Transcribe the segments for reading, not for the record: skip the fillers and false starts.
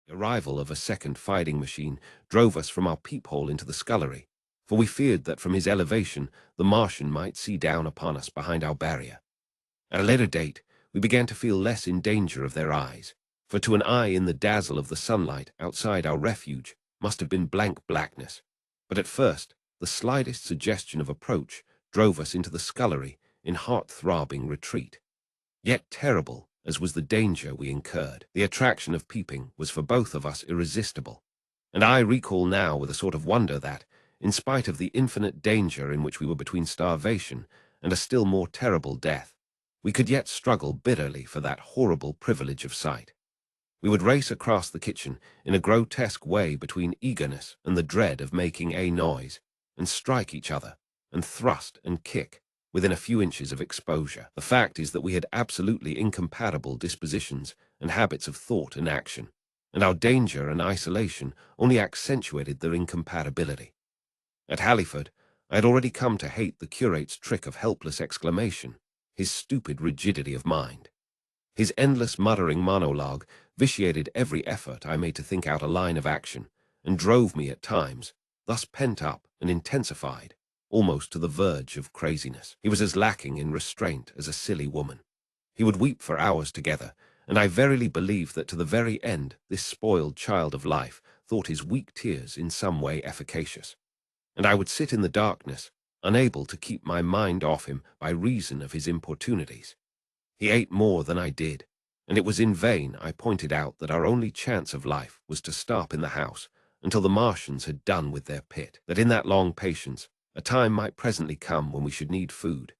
The arrival of a second fighting machine drove us from our peephole into the scullery, for we feared that from his elevation the Martian might see down upon us behind our barrier. At a later date, we began to feel less in danger of their eyes, for to an eye in the dazzle of the sunlight outside our refuge must have been blank blackness. But at first, the slightest suggestion of approach drove us into the scullery in heart-throbbing retreat. Yet terrible as was the danger we incurred, the attraction of peeping was for both of us irresistible, and I recall now with a sort of wonder that, in spite of the infinite danger in which we were between starvation and a still more terrible death, we could yet struggle bitterly for that horrible privilege of sight. We would race across the kitchen in a grotesque way between eagerness and the dread of making a noise, and strike each other, and thrust and kick, within a few inches of exposure. The fact is that we had absolutely incompatible dispositions and habits of thought and action, and our danger and isolation only accentuated their incompatibility. At Halliford, I had already come to hate the curate's trick of helpless exclamation, his stupid rigidity of mind. His endless muttering monologue vitiated every effort I made to think out a line of action, and drove me at times, thus pent up and intensified, almost to the verge of craziness. He was as lacking in restraint as a silly woman. He would weep for hours together, and I verily believe that to the very end this spoiled child of life thought his weak tears in some way efficacious. And I would sit in the darkness, unable to keep my mind off him by reason of his importunities. He ate more than I did, and it was in vain I pointed out that our only chance of life was to stop in the house until the Martians had done with their pit, that in that long patience a time might presently come when we should need food.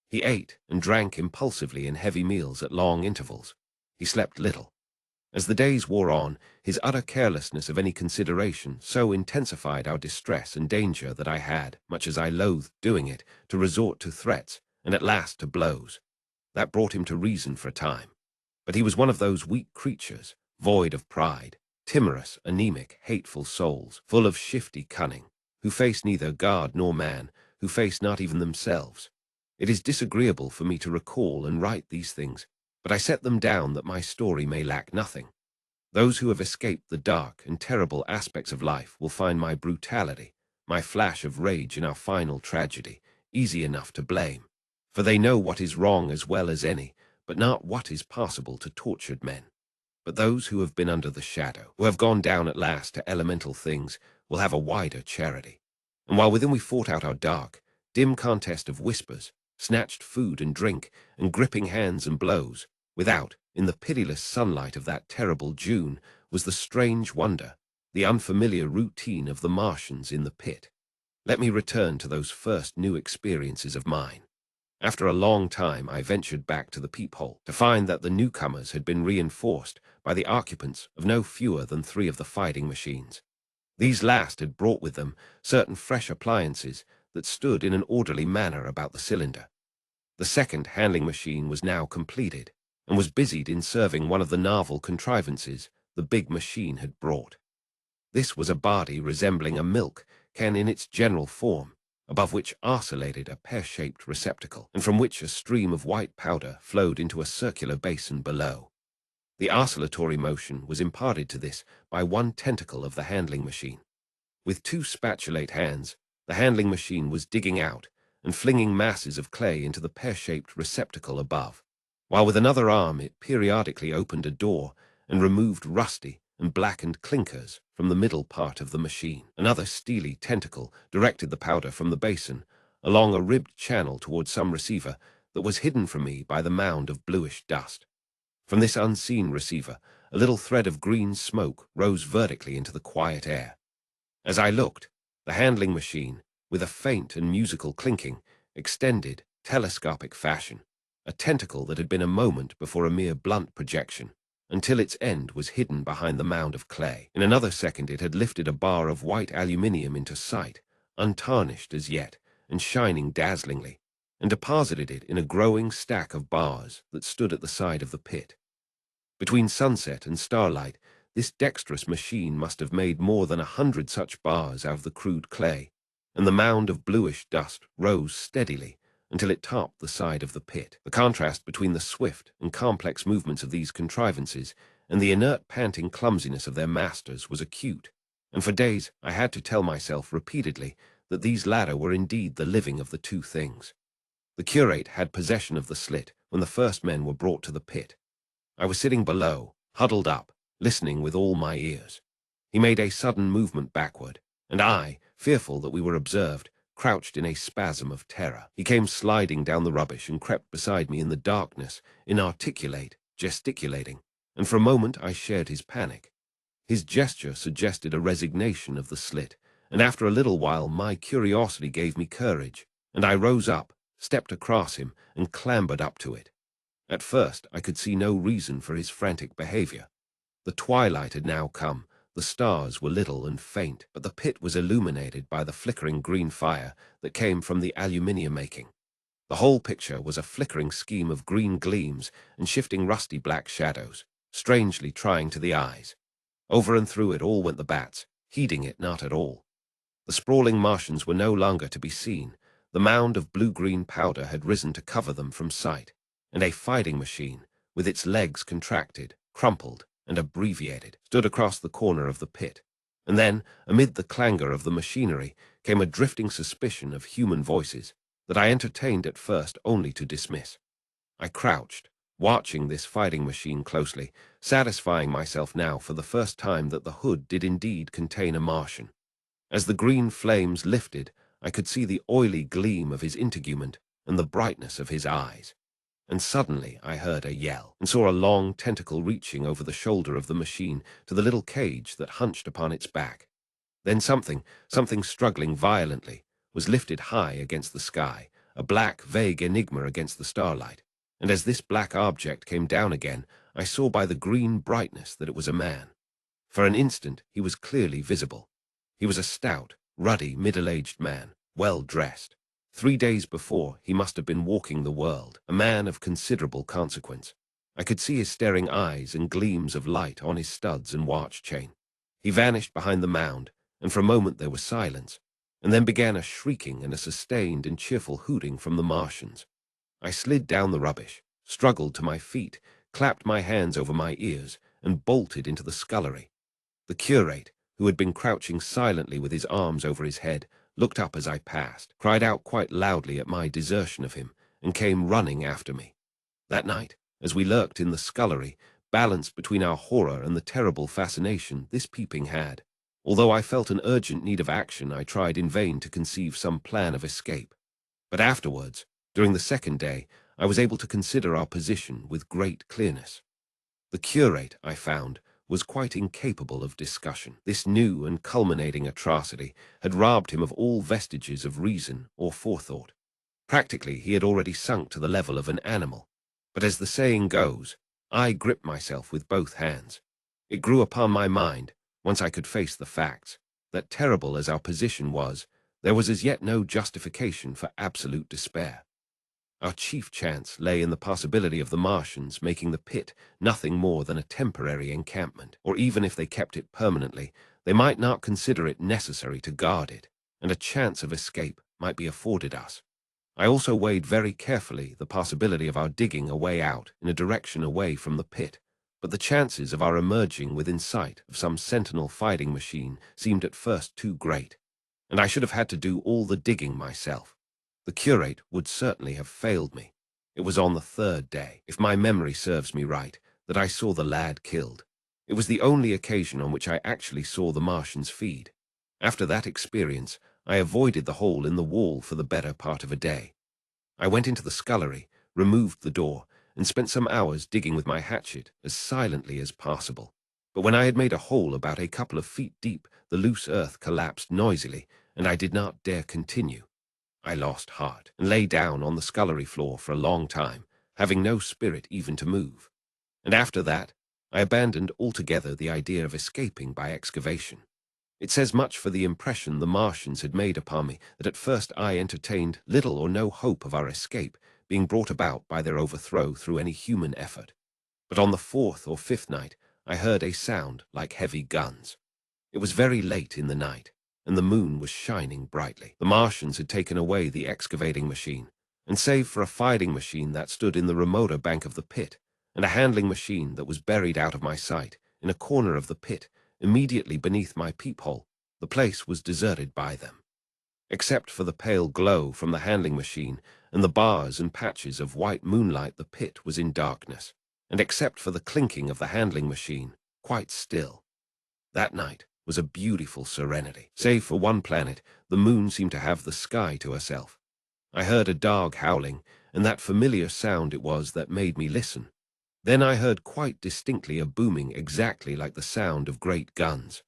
He ate and drank impulsively in heavy meals at long intervals. He slept little. As the days wore on, his utter carelessness of any consideration so intensified our distress and danger that I had, much as I loathed doing it, to resort to threats, and at last to blows. That brought him to reason for a time. But he was one of those weak creatures, void of pride, timorous, anemic, hateful souls, full of shifty cunning, who face neither God nor man, who face not even themselves. It is disagreeable for me to recall and write these things, but I set them down that my story may lack nothing. Those who have escaped the dark and terrible aspects of life will find my brutality, my flash of rage in our final tragedy, easy enough to blame, for they know what is wrong as well as any, but not what is possible to tortured men. But those who have been under the shadow, who have gone down at last to elemental things, will have a wider charity. And while within we fought out our dark, dim contest of whispers, snatched food and drink, and gripping hands and blows, without, in the pitiless sunlight of that terrible June, was the strange wonder, the unfamiliar routine of the Martians in the pit. Let me return to those first new experiences of mine. After a long time I ventured back to the peephole, to find that the newcomers had been reinforced by the occupants of no fewer than 3 of the fighting machines. These last had brought with them certain fresh appliances that stood in an orderly manner about the cylinder. The second handling machine was now completed, and was busied in serving one of the novel contrivances the big machine had brought. This was a body resembling a milk can in its general form, above which oscillated a pear-shaped receptacle, and from which a stream of white powder flowed into a circular basin below. The oscillatory motion was imparted to this by one tentacle of the handling machine. With 2 spatulate hands, the handling machine was digging out and flinging masses of clay into the pear-shaped receptacle above, while with another arm it periodically opened a door and removed rusty and blackened clinkers from the middle part of the machine. Another steely tentacle directed the powder from the basin along a ribbed channel towards some receiver that was hidden from me by the mound of bluish dust. From this unseen receiver, a little thread of green smoke rose vertically into the quiet air. As I looked, the handling machine, with a faint and musical clinking, extended, telescopic fashion, a tentacle that had been a moment before a mere blunt projection, until its end was hidden behind the mound of clay. In another second it had lifted a bar of white aluminium into sight, untarnished as yet, and shining dazzlingly, and deposited it in a growing stack of bars that stood at the side of the pit. Between sunset and starlight, this dexterous machine must have made more than 100 such bars out of the crude clay, and the mound of bluish dust rose steadily until it topped the side of the pit. The contrast between the swift and complex movements of these contrivances and the inert, panting clumsiness of their masters was acute, and for days I had to tell myself repeatedly that these latter were indeed the living of the two things. The curate had possession of the slit when the first men were brought to the pit. I was sitting below, huddled up, listening with all my ears. He made a sudden movement backward, and I, fearful that we were observed, crouched in a spasm of terror. He came sliding down the rubbish and crept beside me in the darkness, inarticulate, gesticulating, and for a moment I shared his panic. His gesture suggested a resignation of the slit, and after a little while my curiosity gave me courage, and I rose up, stepped across him, and clambered up to it. At first I could see no reason for his frantic behavior. The twilight had now come, the stars were little and faint, but the pit was illuminated by the flickering green fire that came from the aluminium making. The whole picture was a flickering scheme of green gleams and shifting rusty black shadows, strangely trying to the eyes. Over and through it all went the bats, heeding it not at all. The sprawling Martians were no longer to be seen. The mound of blue-green powder had risen to cover them from sight, and a fighting machine, with its legs contracted, crumpled, and abbreviated, stood across the corner of the pit. And then, amid the clangor of the machinery, came a drifting suspicion of human voices that I entertained at first only to dismiss. I crouched, watching this fighting machine closely, satisfying myself now for the first time that the hood did indeed contain a Martian. As the green flames lifted, I could see the oily gleam of his integument and the brightness of his eyes. And suddenly I heard a yell, and saw a long tentacle reaching over the shoulder of the machine to the little cage that hunched upon its back. Then something struggling violently, was lifted high against the sky, a black, vague enigma against the starlight. And as this black object came down again, I saw by the green brightness that it was a man. For an instant he was clearly visible. He was a stout, ruddy, middle-aged man, well dressed. 3 days before, he must have been walking the world, a man of considerable consequence. I could see his staring eyes and gleams of light on his studs and watch chain. He vanished behind the mound, and for a moment there was silence, and then began a shrieking and a sustained and cheerful hooting from the Martians. I slid down the rubbish, struggled to my feet, clapped my hands over my ears, and bolted into the scullery. The curate, who had been crouching silently with his arms over his head, looked up as I passed, cried out quite loudly at my desertion of him, and came running after me. That night, as we lurked in the scullery, balanced between our horror and the terrible fascination this peeping had, although I felt an urgent need of action, I tried in vain to conceive some plan of escape. But afterwards, during the second day, I was able to consider our position with great clearness. The curate, I found, was quite incapable of discussion. This new and culminating atrocity had robbed him of all vestiges of reason or forethought. Practically, he had already sunk to the level of an animal. But as the saying goes, I gripped myself with both hands. It grew upon my mind, once I could face the facts, that terrible as our position was, there was as yet no justification for absolute despair. Our chief chance lay in the possibility of the Martians making the pit nothing more than a temporary encampment, or even if they kept it permanently, they might not consider it necessary to guard it, and a chance of escape might be afforded us. I also weighed very carefully the possibility of our digging a way out in a direction away from the pit, but the chances of our emerging within sight of some sentinel fighting machine seemed at first too great, and I should have had to do all the digging myself. The curate would certainly have failed me. It was on the third day, if my memory serves me right, that I saw the lad killed. It was the only occasion on which I actually saw the Martians feed. After that experience, I avoided the hole in the wall for the better part of a day. I went into the scullery, removed the door, and spent some hours digging with my hatchet as silently as possible. But when I had made a hole about a couple of feet deep, the loose earth collapsed noisily, and I did not dare continue. I lost heart, and lay down on the scullery floor for a long time, having no spirit even to move. And after that, I abandoned altogether the idea of escaping by excavation. It says much for the impression the Martians had made upon me that at first I entertained little or no hope of our escape being brought about by their overthrow through any human effort. But on the 4th or 5th night, I heard a sound like heavy guns. It was very late in the night, and the moon was shining brightly. The Martians had taken away the excavating machine, and save for a fighting machine that stood in the remoter bank of the pit, and a handling machine that was buried out of my sight in a corner of the pit immediately beneath my peephole. The place was deserted by them. Except for the pale glow from the handling machine and the bars and patches of white moonlight, the pit was in darkness, and except for the clinking of the handling machine, quite still. That night was a beautiful serenity. Save for one planet, the moon seemed to have the sky to herself. I heard a dog howling, and that familiar sound it was that made me listen. Then I heard quite distinctly a booming exactly like the sound of great guns.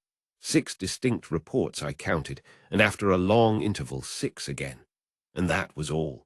6 distinct reports I counted, and after a long interval 6 again. And that was all.